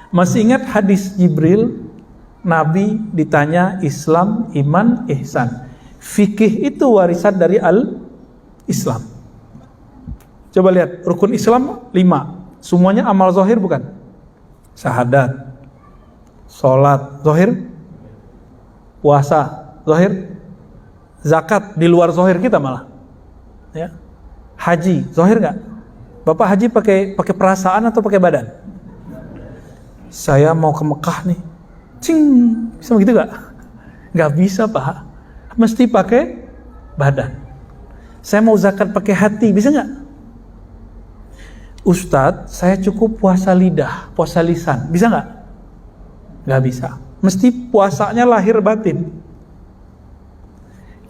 Masih ingat hadis Jibril? Nabi ditanya Islam, iman, ihsan. Fikih itu warisan dari al-Islam. Coba lihat, rukun Islam 5. Semuanya amal zahir bukan? Syahadat, sholat, zahir. Puasa, zahir. Zakat, di luar zahir kita malah. Ya. Haji, zahir nggak? Bapak haji pakai perasaan atau pakai badan? Saya mau ke Mekah nih. Cing, bisa begitu nggak? Nggak bisa, Pak. Mesti pakai badan. Saya mau zakat pakai hati, bisa nggak? Ustadz, saya cukup puasa lidah, puasa lisan, bisa nggak? Nggak bisa. Mesti puasanya lahir batin.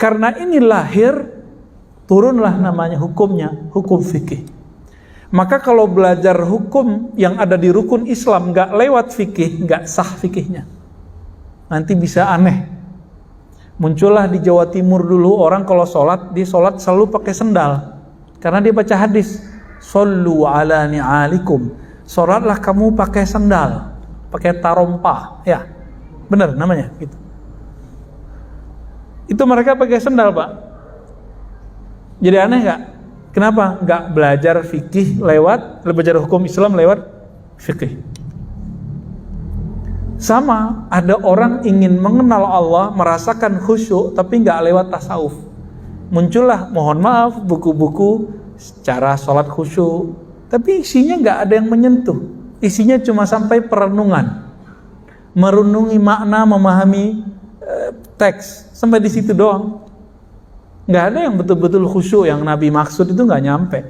Karena ini lahir, turunlah namanya hukumnya, hukum fikih. Maka kalau belajar hukum yang ada di rukun Islam nggak lewat fikih, nggak sah fikihnya. Nanti bisa aneh. Muncullah di Jawa Timur dulu orang kalau sholat, dia sholat selalu pakai sendal. Karena dia baca hadis, Shollu ala ni'alikum. Sholatlah kamu pakai sendal, pakai tarompa, ya. Benar namanya gitu. Itu mereka pakai sendal, Pak. Jadi aneh nggak? Kenapa nggak belajar fikih belajar hukum Islam lewat fikih? Sama, ada orang ingin mengenal Allah, merasakan khusyuk, tapi nggak lewat tasawuf. Muncullah, mohon maaf, buku-buku cara sholat khusyuk, tapi isinya nggak ada yang menyentuh. Isinya cuma sampai perenungan, merenungi makna, memahami teks, sampai di situ doang. Nggak ada yang betul-betul khusyuk yang Nabi maksud, itu nggak nyampe.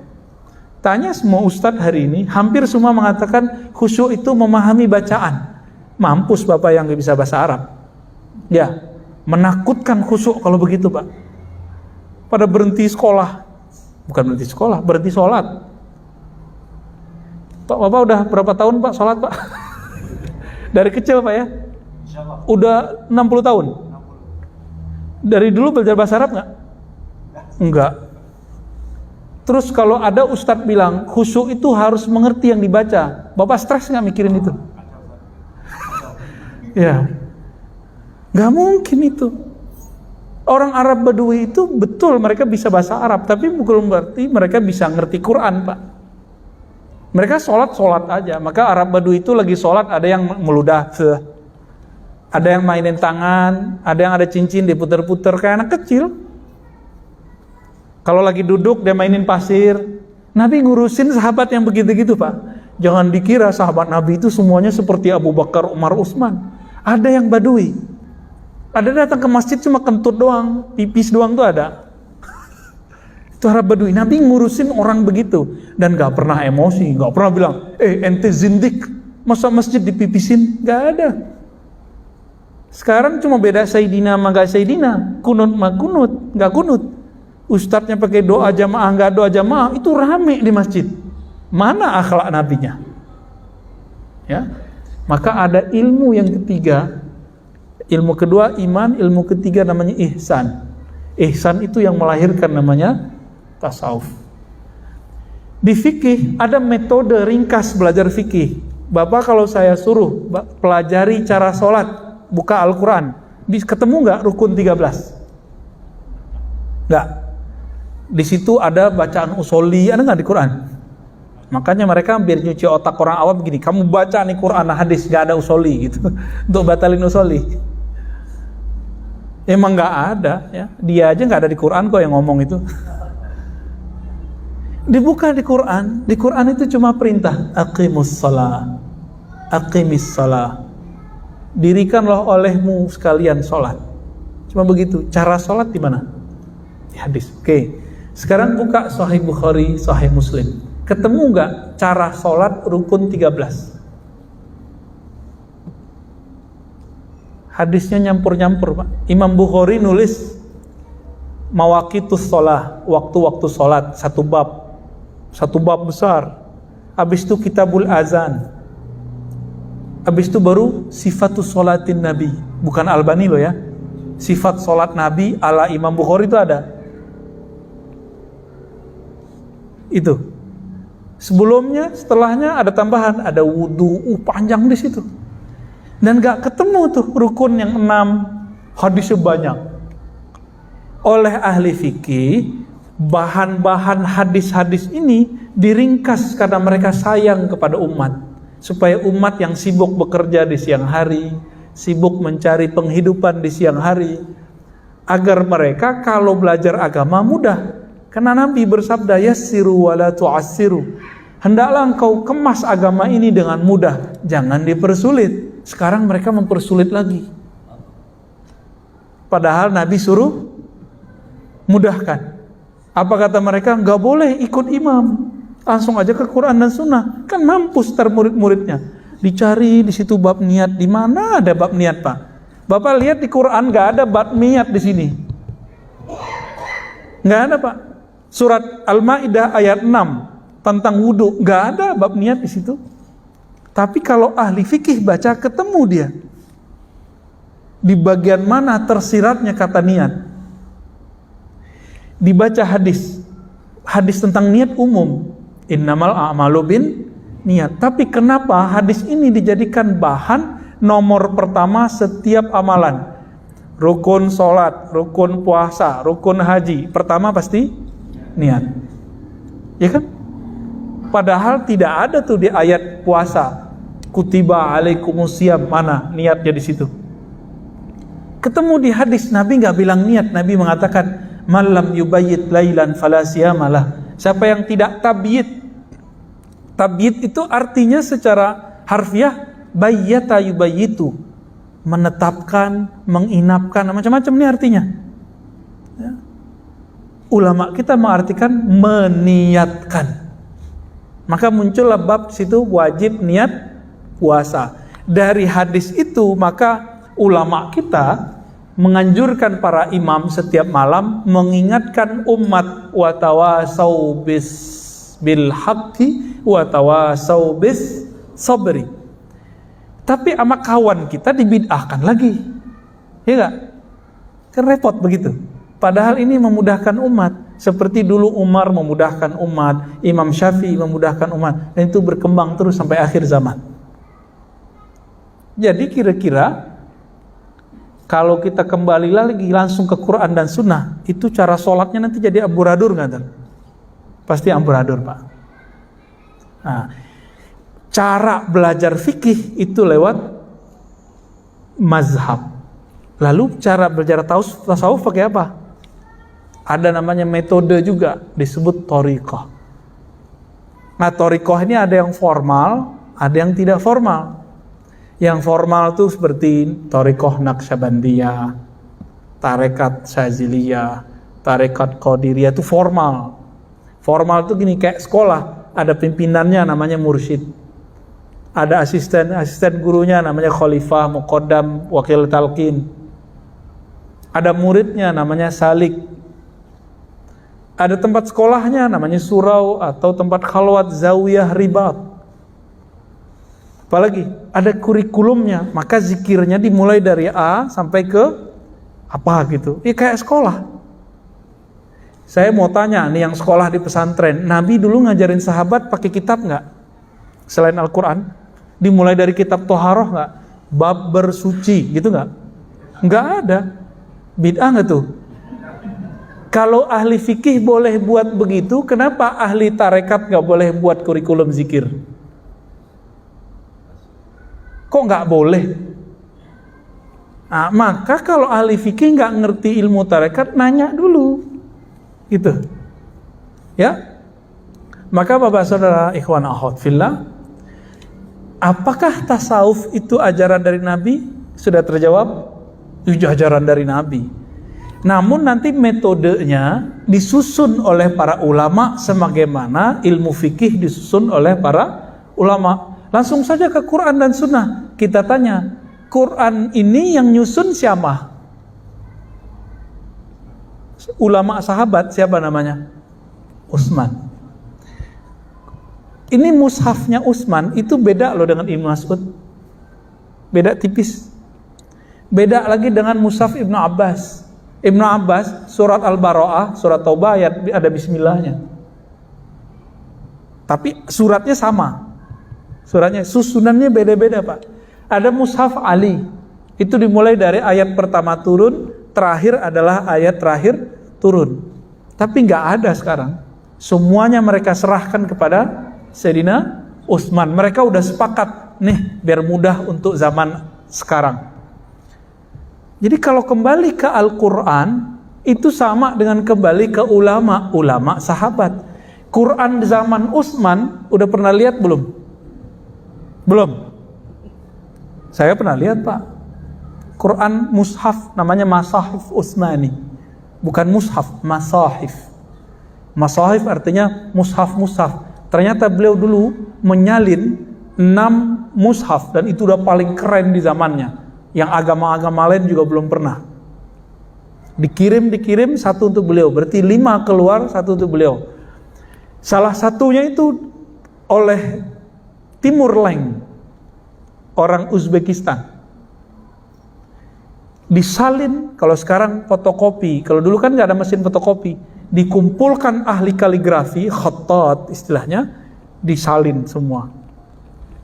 Tanya semua ustadz hari ini, hampir semua mengatakan khusyuk itu memahami bacaan. Mampus Bapak yang nggak bisa bahasa Arab. Ya, menakutkan khusyuk kalau begitu, Pak. Pada berhenti sekolah, bukan berhenti sekolah, berhenti sholat. Pak, Bapak udah berapa tahun Pak sholat, Pak? Dari kecil, Pak, ya? Udah 60 tahun? Dari dulu belajar bahasa Arab nggak? Enggak. Terus kalau ada ustadz bilang khusyuk itu harus mengerti yang dibaca, Bapak stres nggak mikirin itu? Ya, nggak mungkin itu. Orang Arab Badui itu betul mereka bisa bahasa Arab, tapi bukan berarti mereka bisa ngerti Quran, Pak. Mereka sholat aja. Maka Arab Badui itu lagi sholat ada yang meludah, ada yang mainin tangan, ada yang ada cincin diputer-puter kayak anak kecil. Kalau lagi duduk dia mainin pasir. Nabi ngurusin sahabat yang begitu-gitu, Pak. Jangan dikira sahabat Nabi itu semuanya seperti Abu Bakar, Umar, Utsman. Ada yang badui. Ada datang ke masjid cuma kentut doang, pipis doang tuh ada. Itu Arab Badui. Nabi ngurusin orang begitu dan gak pernah emosi, gak pernah bilang, ente zindik, masa masjid dipipisin? Gak ada. Sekarang cuma beda Sayyidina sama gak Sayyidina, kunut sama kunut, gak kunut. Ustadznya pakai doa jamaah, gak doa jamaah, itu rame di masjid. Mana akhlak nabinya? Ya. Maka ada ilmu yang ketiga. Ilmu kedua iman, ilmu ketiga namanya ihsan. Ihsan itu yang melahirkan namanya tasawuf. Di fikih ada metode ringkas belajar fikih. Bapak kalau saya suruh pelajari cara sholat, buka Al-Quran, ketemu nggak rukun 13? Nggak. Di situ ada bacaan usoli, ada nggak di Quran? Makanya mereka biar nyuci otak orang awam begini, kamu baca nih Quran hadis, gak ada usoli gitu, untuk batalin usoli. Emang gak ada, ya. Dia aja gak ada di Quran kok yang ngomong itu. Dibuka di Quran itu cuma perintah, aqimus shalah, aqimis shalah, dirikanlah olehmu sekalian sholat. Cuma begitu. Cara sholat di mana? Di hadis. Oke. Sekarang buka Sahih Bukhari, Sahih Muslim. Ketemu nggak cara sholat rukun 13? Hadisnya nyampur-nyampur, Pak. Imam Bukhari nulis mawaqitus sholah, waktu-waktu sholat, satu bab besar. Habis itu kitabul azan. Habis itu baru sifatus sholatin Nabi. Bukan Albani loh ya. Sifat sholat Nabi ala Imam Bukhari itu ada. Itu. Sebelumnya, setelahnya ada tambahan, ada wudu, panjang di situ. Dan gak ketemu tuh rukun yang 6, hadisnya banyak. Oleh ahli fikih, bahan-bahan hadis-hadis ini diringkas karena mereka sayang kepada umat, supaya umat yang sibuk bekerja di siang hari, sibuk mencari penghidupan di siang hari, agar mereka kalau belajar agama mudah. Karena Nabi bersabda, yassiru wala tu'assiru, hendaklah engkau kemas agama ini dengan mudah, jangan dipersulit. Sekarang mereka mempersulit lagi, padahal Nabi suruh mudahkan. Apa kata mereka? Gak boleh ikut imam, langsung aja ke Quran dan Sunnah. Kan mampus ntar murid-muridnya. Dicari di situ bab niat, di mana ada bab niat, Pak? Bapak lihat di Quran gak ada bab niat di sini. Gak ada, Pak. Surat Al-Maidah ayat 6 tentang wudu, gak ada bab niat di situ. Tapi kalau ahli fikih baca, ketemu dia di bagian mana tersiratnya kata niat. Dibaca hadis tentang niat umum, innamal a'malu bin niat. Tapi kenapa hadis ini dijadikan bahan nomor pertama setiap amalan? Rukun sholat, rukun puasa, rukun haji, pertama pasti niat, ya kan? Padahal tidak ada tuh di ayat puasa, kutiba alaikumusiyam, mana niatnya di situ? Ketemu di hadis, Nabi nggak bilang niat. Nabi mengatakan, malam yubayyit lailan fala siyamalah. Siapa yang tidak tabyid, tabyid itu artinya secara harfiah bayyata yubayyitu, menetapkan, menginapkan, macam-macam ini artinya. Ya. Ulama kita mengartikan meniatkan. Maka muncullah bab situ wajib niat puasa. Dari hadis itu maka ulama kita menganjurkan para imam setiap malam mengingatkan umat, wa tawasau bil haqqi wa tawasau bis sabri. Tapi sama kawan kita dibid'ahkan lagi, ya enggak? Kan repot begitu. Padahal ini memudahkan umat. Seperti dulu Umar memudahkan umat, Imam Syafi'i memudahkan umat, dan itu berkembang terus sampai akhir zaman. Jadi kira-kira kalau kita kembali lagi langsung ke Quran dan Sunnah, itu cara sholatnya nanti jadi amburadur nggak? Pasti amburadur, Pak. Nah, cara belajar fikih itu lewat mazhab. Lalu cara belajar tasawuf pakai apa? Ada namanya metode juga, disebut thariqah. Nah, thariqah ini ada yang formal, ada yang tidak formal. Yang formal tuh seperti thariqah Naqsyabandiyah, tarekat Syaziliyah, tarekat Qadiriyah, itu formal. Formal tuh gini, kayak sekolah, ada pimpinannya namanya mursyid. Ada asisten gurunya namanya khalifah, muqaddam, wakil talqin. Ada muridnya namanya salik. Ada tempat sekolahnya namanya surau atau tempat khalwat, zawiyah, ribat. Apalagi ada kurikulumnya, maka zikirnya dimulai dari A sampai ke apa gitu. Ya kayak sekolah. Saya mau tanya nih yang sekolah di pesantren, Nabi dulu ngajarin sahabat pakai kitab nggak? Selain Al-Quran, dimulai dari kitab Toharoh nggak? Bab bersuci gitu nggak? Nggak ada. Bid'ah nggak tuh? Kalau ahli fikih boleh buat begitu, kenapa ahli tarekat nggak boleh buat kurikulum zikir? Kok nggak boleh? Nah, maka kalau ahli fikih nggak ngerti ilmu tarekat, nanya dulu, gitu, ya. Maka bapak saudara ikhwan akhwat fillah, apakah tasawuf itu ajaran dari Nabi? Sudah terjawab, itu ajaran dari Nabi. Namun nanti metodenya disusun oleh para ulama sebagaimana ilmu fikih disusun oleh para ulama. Langsung saja ke Quran dan Sunnah. Kita tanya, Quran ini yang nyusun siapa? Ulama sahabat, siapa namanya? Utsman. Ini mushafnya Utsman itu beda loh dengan Ibnu Mas'ud. Beda tipis. Beda lagi dengan mushaf Ibnu Abbas. Ibnu Abbas surat Al-Bara'ah, surat Taubah ada bismillahnya. Tapi suratnya sama. Suratnya, susunannya beda-beda Pak. Ada Mushaf Ali. Itu dimulai dari ayat pertama turun, terakhir adalah ayat terakhir turun. Tapi nggak ada sekarang. Semuanya mereka serahkan kepada Sayyidina Utsman. Mereka udah sepakat, nih biar mudah untuk zaman sekarang. Jadi kalau kembali ke Al-Quran, itu sama dengan kembali ke ulama sahabat. Quran zaman Utsman, udah pernah lihat belum? Belum? Saya pernah lihat Pak. Quran mushaf, namanya Masahif Utsmani. Bukan mushaf, masahif. Masahif artinya mushaf. Ternyata beliau dulu menyalin 6 mushaf, dan itu udah paling keren di zamannya. Yang agama-agama lain juga belum pernah. Dikirim satu untuk beliau, berarti 5 keluar, satu untuk beliau. Salah satunya itu oleh Timur Leng, orang Uzbekistan. Disalin, kalau sekarang fotokopi, kalau dulu kan nggak ada mesin fotokopi, dikumpulkan ahli kaligrafi, khattat istilahnya, disalin semua.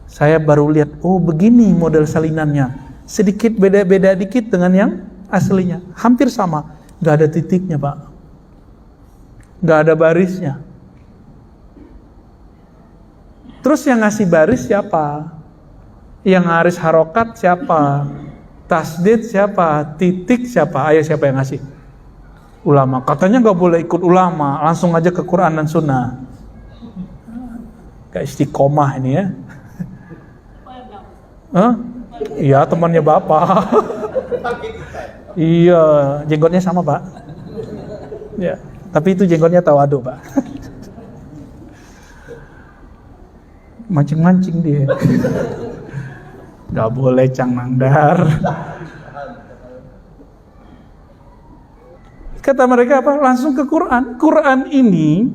Saya baru lihat, oh begini model salinannya, sedikit beda-beda dikit dengan yang aslinya, hampir sama, nggak ada titiknya Pak, nggak ada barisnya. Terus yang ngasih baris siapa? Yang ngaris harokat siapa? Tasdid siapa? Titik siapa? Ayo siapa yang ngasih? Ulama. Katanya nggak boleh ikut ulama, langsung aja ke Quran dan Sunnah. Kayak istiqomah ini ya. Iya, temannya Bapak. Iya, jenggotnya sama Pak. Ya, tapi itu jenggotnya tawadu Pak. Mancing-mancing dia. Gak boleh Cang Nangdar. Kata mereka apa? Langsung ke Quran. Quran ini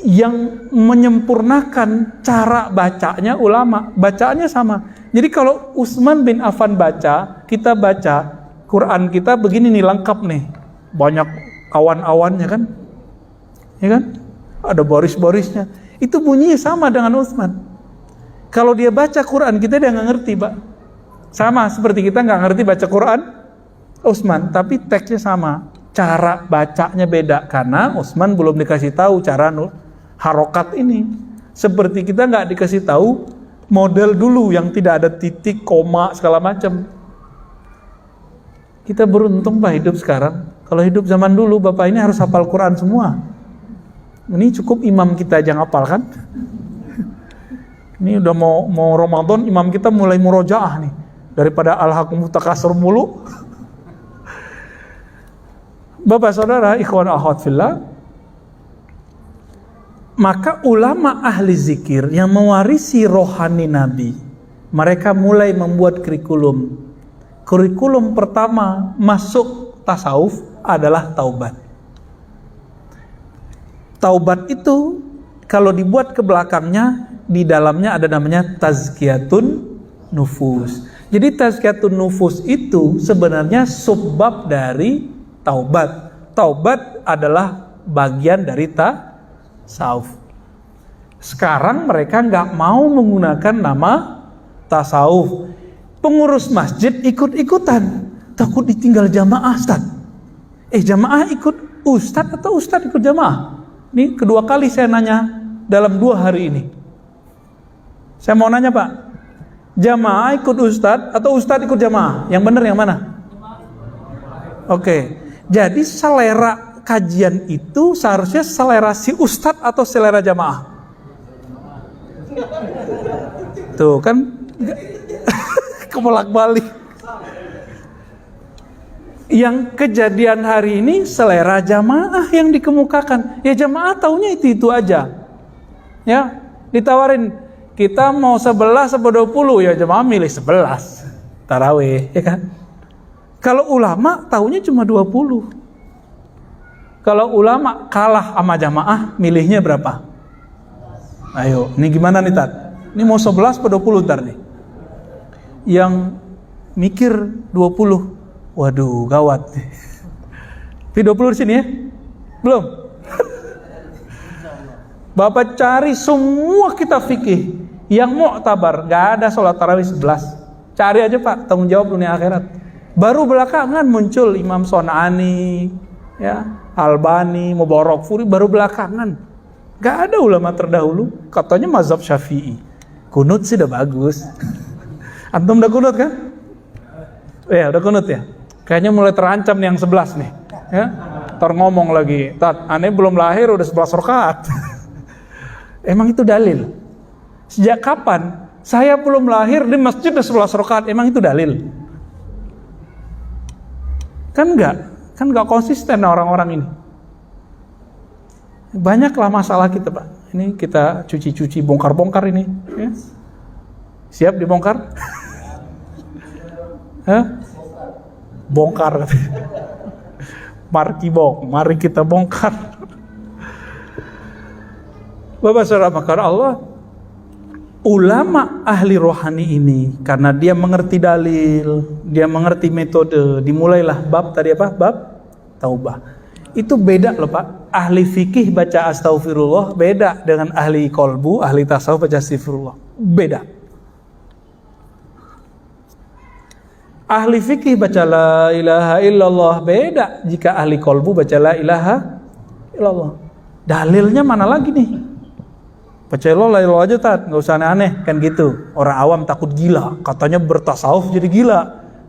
yang menyempurnakan cara bacanya ulama. Bacaannya sama. Jadi kalau Utsman bin Affan baca, kita baca Quran kita begini nih, lengkap nih. Banyak awan-awannya kan? Ya kan? Ada baris-barisnya. Itu bunyinya sama dengan Utsman. Kalau dia baca Quran kita, dia nggak ngerti Pak. Sama seperti kita nggak ngerti baca Quran Utsman, tapi teksnya sama, cara bacanya beda karena Utsman belum dikasih tahu cara harokat ini. Seperti kita nggak dikasih tahu model dulu yang tidak ada titik, koma segala macam. Kita beruntung Pak hidup sekarang. Kalau hidup zaman dulu Bapak ini harus hafal Quran semua. Ini cukup imam kita aja ngapal kan? Ini udah mau Ramadan, imam kita mulai murojaah nih. Daripada al-hakumut takasur mulu. Bapak saudara, ikhwan akhwat fillah, maka ulama ahli zikir yang mewarisi rohani Nabi, mereka mulai membuat kurikulum. Kurikulum pertama masuk tasawuf adalah taubat. Taubat itu kalau dibuat ke belakangnya, di dalamnya ada namanya tazkiyatun nufus. Jadi tazkiyatun nufus itu sebenarnya subbab dari taubat. Taubat adalah bagian dari tasawuf. Sekarang mereka nggak mau menggunakan nama tasawuf. Pengurus masjid ikut-ikutan, takut ditinggal jamaah Ustaz. Jamaah ikut Ustaz atau Ustaz ikut jamaah? Ini kedua kali saya nanya dalam 2 hari ini. Saya mau nanya Pak, jamaah ikut Ustadz atau Ustadz ikut jamaah? Yang benar yang mana? Oke, jadi selera kajian itu seharusnya selera si Ustadz atau selera jamaah? Tuh kan kebolak-balik. Yang kejadian hari ini selera jamaah yang dikemukakan. Ya jamaah taunya itu aja. Ya, ditawarin kita mau 11 atau 20, ya jamaah milih 11. Tarawih, ya kan? Kalau ulama taunya cuma 20. Kalau ulama kalah sama jamaah, milihnya berapa? Ayo, ini gimana nih Tat? Ini mau 11 atau 20 ntar nih? Yang mikir 20. Waduh, gawat. Tapi 20 di sini ya? Belum? Bapak cari semua kitab fikih yang mu'tabar, nggak ada sholat tarawih 11. Cari aja Pak, tanggung jawab dunia akhirat. Baru belakangan muncul Imam Son'ani, ya, Albani, Mubarakfuri, baru belakangan. Nggak ada ulama terdahulu. Katanya mazhab Syafi'i. Kunut sih udah bagus. Antum udah kunut kan? Ya udah kunut ya. Kayaknya mulai terancam nih yang 11 nih. Ya, ntar ngomong lagi. Tat, aneh belum lahir udah 11 rakaat. Emang itu dalil? Sejak kapan? Saya belum lahir di masjid udah 11 rakaat. Emang itu dalil? Kan enggak konsisten orang-orang ini. Banyaklah masalah kita Pak. Ini kita cuci-cuci, bongkar-bongkar ini. Ya. Siap dibongkar? Hah? Bongkar. Mari kita bongkar. Bapak saudara makar Allah, ulama ahli rohani ini karena dia mengerti dalil, dia mengerti metode, dimulailah bab tadi apa? Bab taubah. Itu beda loh Pak. Ahli fikih baca astaghfirullah beda dengan ahli kolbu, ahli tasawuf baca astaghfirullah. Beda. Ahli fikih baca la ilaha illallah beda jika ahli kolbu baca la ilaha illallah. Dalilnya mana lagi nih? Baca la ilaha illallah aja Tat, nggak usah aneh-aneh kan gitu. Orang awam takut gila, katanya bertasawuf jadi gila.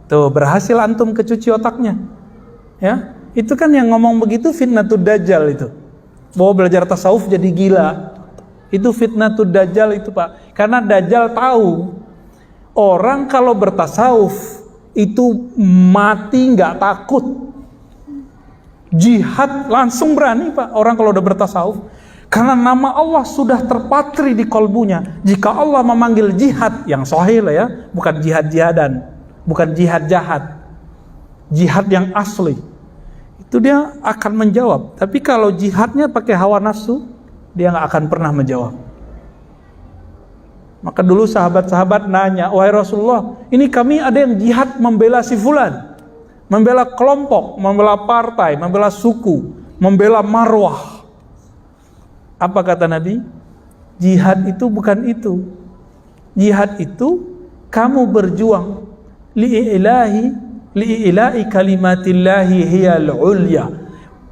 Tuh berhasil antum kecuci otaknya. Ya, itu kan yang ngomong begitu fitnatud dajjal itu. Bahwa belajar tasawuf jadi gila. Itu fitnatud dajjal itu Pak. Karena dajjal tahu orang kalau bertasawuf itu mati nggak takut. Jihad langsung berani Pak orang kalau udah bertasawuf. Karena nama Allah sudah terpatri di kolbunya. Jika Allah memanggil jihad yang sahih lah ya, bukan jihad-jihadan, bukan jihad jahat, jihad yang asli, itu dia akan menjawab. Tapi kalau jihadnya pakai hawa nafsu, dia nggak akan pernah menjawab. Maka dulu sahabat-sahabat nanya, wahai Rasulullah, ini kami ada yang jihad membela si fulan, membela kelompok, membela partai, membela suku, membela marwah. Apa kata Nabi? Jihad itu bukan itu. Jihad itu kamu berjuang li'ila'i kalimatillahi hiyal ulya.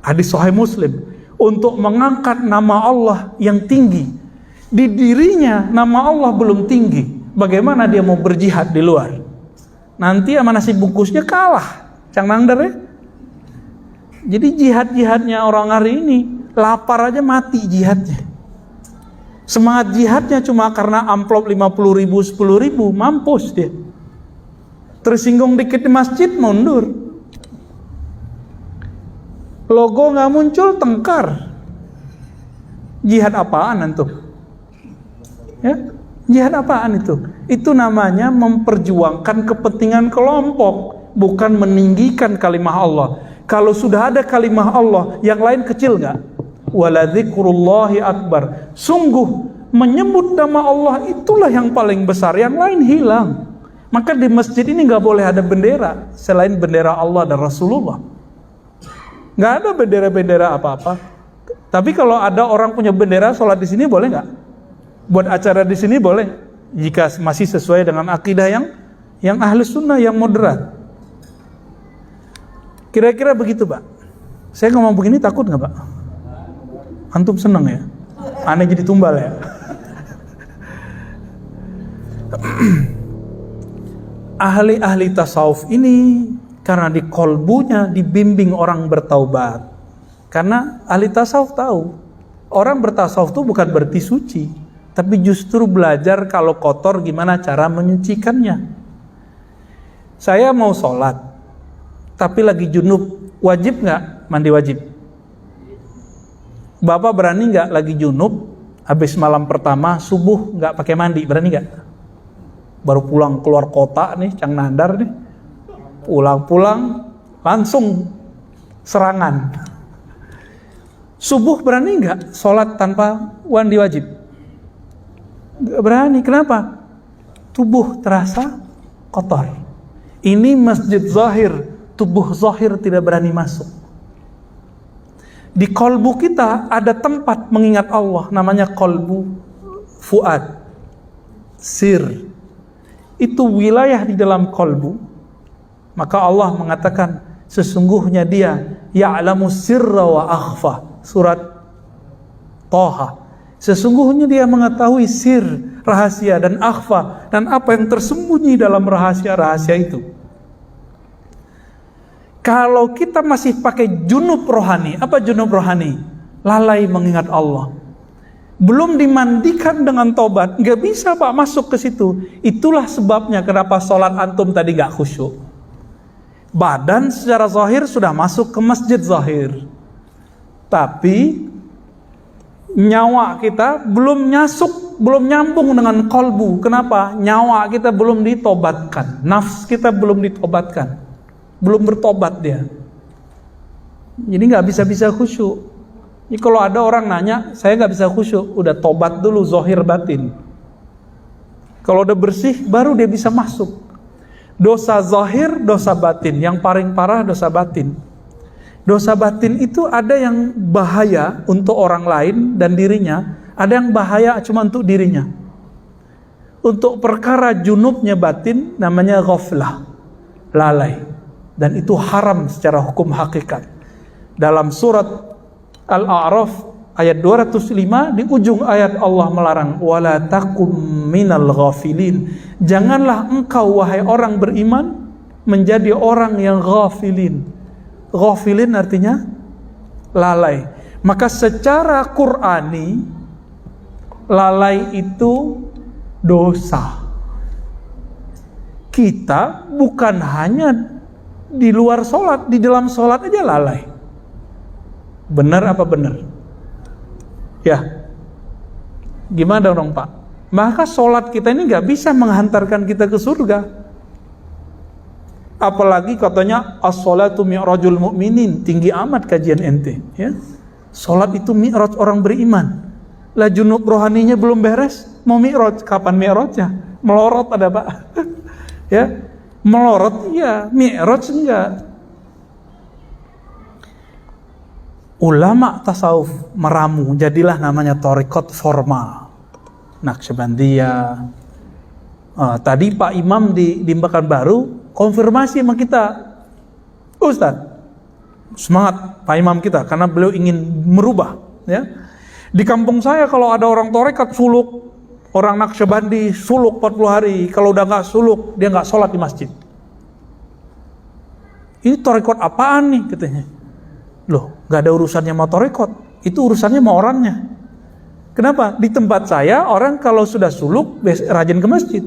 Hadis Sahih Muslim. Untuk mengangkat nama Allah yang tinggi. Di dirinya nama Allah belum tinggi. Bagaimana dia mau berjihad di luar? Nanti sama nasi bungkusnya kalah. Cang nangder ya. Jadi jihad-jihadnya orang hari ini, lapar aja mati jihadnya. Semangat jihadnya cuma karena amplop 50.000, 10.000, mampus dia. Tersinggung dikit di masjid, mundur. Logo nggak muncul, tengkar. Jihad apaan antum? Ya, jihad apaan itu? Itu namanya memperjuangkan kepentingan kelompok, bukan meninggikan kalimah Allah. Kalau sudah ada kalimah Allah, yang lain kecil nggak? Waladzikrullahi akbar. Sungguh menyebut nama Allah itulah yang paling besar, yang lain hilang. Maka di masjid ini nggak boleh ada bendera selain bendera Allah dan Rasulullah. Nggak ada bendera-bendera apa-apa. Tapi kalau ada orang punya bendera, sholat di sini boleh nggak? Buat acara di sini boleh? Jika masih sesuai dengan akidah yang ahli sunnah, yang moderat. Kira-kira begitu Pak. Saya ngomong begini takut nggak Pak? Antum seneng ya? Aneh jadi tumbal ya? Ahli-ahli tasawuf ini karena di kolbunya dibimbing orang bertaubat. Karena ahli tasawuf tahu orang bertasawuf itu bukan berarti suci, tapi justru belajar kalau kotor gimana cara menyucikannya. Saya mau sholat, tapi lagi junub, wajib nggak mandi wajib? Bapak berani nggak lagi junub, habis malam pertama subuh nggak pakai mandi, berani nggak? Baru pulang keluar kota nih, Cang Nandar nih, pulang-pulang langsung serangan. Subuh berani nggak sholat tanpa mandi wajib? Nggak berani. Kenapa? Tubuh terasa kotor. Ini masjid zahir, tubuh zahir tidak berani masuk. Di kolbu kita ada tempat mengingat Allah, namanya kolbu fuad, sir. Itu wilayah di dalam kolbu. Maka Allah mengatakan, sesungguhnya Dia ya'lamu sirra wa akhfa. Surat Toha. Sesungguhnya Dia mengetahui sir, rahasia, dan akhfa, dan apa yang tersembunyi dalam rahasia-rahasia itu. Kalau kita masih pakai junub rohani, apa junub rohani? Lalai mengingat Allah. Belum dimandikan dengan tobat, nggak bisa Pak masuk ke situ. Itulah sebabnya kenapa sholat antum tadi nggak khusyuk. Badan secara zahir sudah masuk ke masjid zahir, tapi nyawa kita belum nyambung dengan kolbu. Kenapa? Nyawa kita belum ditobatkan, nafs kita belum ditobatkan, belum bertobat dia. Jadi nggak bisa khusyuk. Jadi kalau ada orang nanya, saya nggak bisa khusyuk, udah tobat dulu zahir batin. Kalau udah bersih, baru dia bisa masuk. Dosa zahir, dosa batin. Yang paling parah dosa batin. Dosa batin itu ada yang bahaya untuk orang lain dan dirinya, ada yang bahaya cuma untuk dirinya. Untuk perkara junubnya batin namanya ghaflah, lalai. Dan itu haram secara hukum hakikat. Dalam surat Al-A'raf ayat 205, di ujung ayat Allah melarang, wala takum minal ghafilin. Janganlah engkau wahai orang beriman menjadi orang yang ghafilin. Ghafilin artinya lalai. Maka secara Qur'ani lalai itu dosa. Kita bukan hanya di luar sholat, di dalam sholat aja lalai. Benar apa benar? Ya. Gimana dong Pak? Maka sholat kita ini gak bisa menghantarkan kita ke surga. Apalagi katanya as-sholatu mi'rajul mu'minin, tinggi amat kajian ente, ya. Sholat itu mi'raj orang beriman. Lah junub rohaninya belum beres, mau mi'raj, kapan mi'rajnya? Melorot ada Pak. Ya. Melorot iya, mi'raj enggak. Ulama tasawuf meramu, jadilah namanya thariqat formal, Naqsyabandiyah. Tadi Pak Imam di Pekanbaru konfirmasi sama kita, Ustaz, semangat Pak Imam kita karena beliau ingin merubah. Ya, di kampung saya kalau ada orang thariqat suluk, orang Naqsyabandi suluk 40 hari, kalau udah nggak suluk dia nggak sholat di masjid. Ini thariqat apaan nih katanya? Loh, gak ada urusannya sama thariqat, itu urusannya sama orangnya. Kenapa? Di tempat saya orang kalau sudah suluk rajin ke masjid.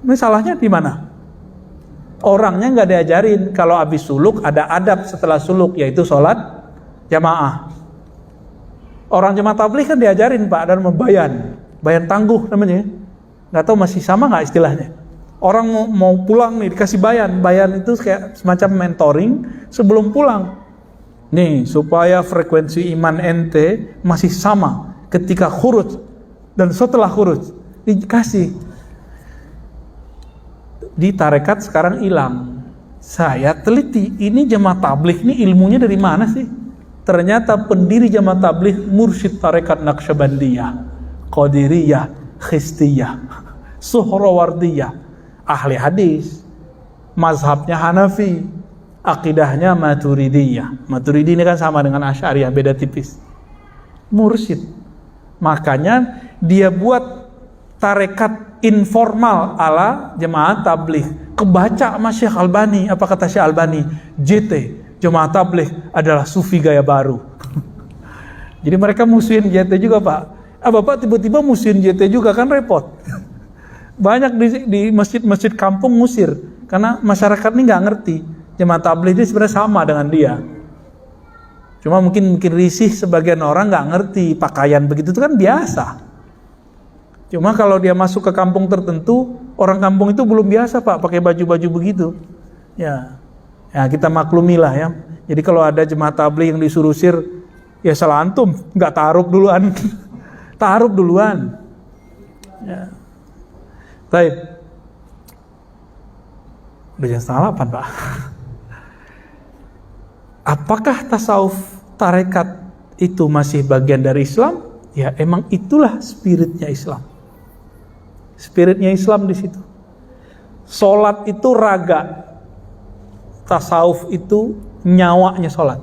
Ini salahnya di mana? Orangnya gak diajarin kalau habis suluk ada adab setelah suluk, yaitu sholat jamaah. Orang jemaah tabligh kan diajarin Pak, dan bayan tangguh namanya. Gak tahu masih sama gak istilahnya? Orang mau pulang nih dikasih bayan itu kayak semacam mentoring sebelum pulang. Nih supaya frekuensi iman ente masih sama ketika khuruj dan setelah khuruj, dikasih. Di tarekat sekarang hilang. Saya teliti, ini jemaah tabligh ini ilmunya dari mana sih? Ternyata pendiri jemaah tabligh mursyid tarekat Naqsyabandiyah, Qadiriyah, Khistiyah, Suhrawardiyah, ahli hadis, mazhabnya Hanafi, akidahnya Maturidiyah. Maturidi ini kan sama dengan Asy'ariyah, beda tipis. Mursyid. Makanya dia buat tarekat informal ala jemaah tabligh. Kebaca sama Syekh Albani. Apa kata Syekh Albani? JT, jemaah tabligh adalah sufi gaya baru. Jadi mereka musuhin JT juga Pak. Bapak tiba-tiba musuhin JT juga, kan repot. Banyak di masjid-masjid kampung ngusir karena masyarakat ini nggak ngerti jemaah tabligh ini sebenarnya sama dengan dia. Cuma mungkin risih sebagian orang nggak ngerti pakaian begitu itu kan biasa. Cuma kalau dia masuk ke kampung tertentu, orang kampung itu belum biasa Pak pakai baju-baju begitu. Ya kita maklumilah ya. Jadi kalau ada jemaah tabligh yang disuruh usir, ya salah antum, nggak ta'aruf duluan, ta'aruf duluan. Ya. Baik. Udah jam 7:30 Pak. Apakah tasawuf tarekat itu masih bagian dari Islam? Ya, emang itulah spiritnya Islam. Spiritnya Islam di situ. Salat itu raga, tasawuf itu nyawanya salat.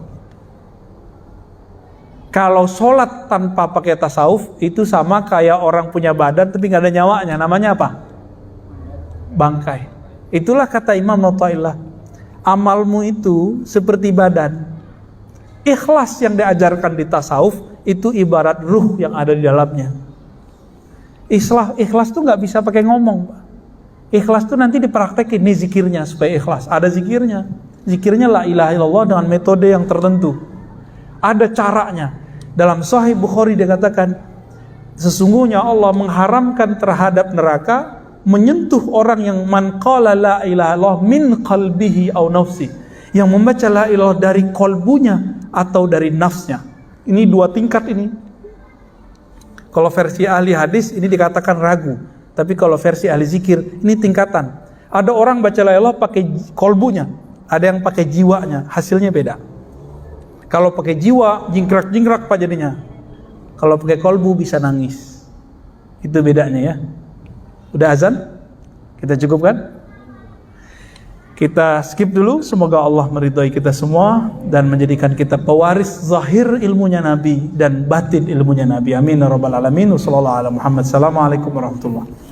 Kalau salat tanpa pakai tasawuf itu sama kayak orang punya badan tapi nggak ada nyawanya. Namanya apa? Bangkai. Itulah kata Imam Athaillah, amalmu itu seperti badan. Ikhlas yang diajarkan di tasawuf itu ibarat ruh yang ada di dalamnya. Ikhlas tuh nggak bisa pakai ngomong. Ikhlas tuh nanti dipraktekin, nih zikirnya supaya ikhlas. Ada zikirnya. Zikirnya la ilaha illallah dengan metode yang tertentu. Ada caranya. Dalam Sahih Bukhari dikatakan, sesungguhnya Allah mengharamkan terhadap neraka menyentuh orang yang man qala la ilaha illallah min qalbihi aw nafsi, yang membaca la ilaha dari kolbunya atau dari nafsnya. Ini 2 tingkat ini. Kalau versi ahli hadis ini dikatakan ragu, tapi kalau versi ahli zikir ini tingkatan. Ada orang baca la ilaha pakai kolbunya, ada yang pakai jiwanya, hasilnya beda. Kalau pakai jiwa jingkrak-jingkrak apa jadinya. Kalau pakai kolbu bisa nangis. Itu bedanya ya. Udah azan? Kita cukupkan? Kita skip dulu. Semoga Allah meridhai kita semua dan menjadikan kita pewaris zahir ilmunya Nabi dan batin ilmunya Nabi. Amin ya rabbal alamin. Wassallallahu ala Muhammad. Assalamualaikum warahmatullahi wabarakatuh.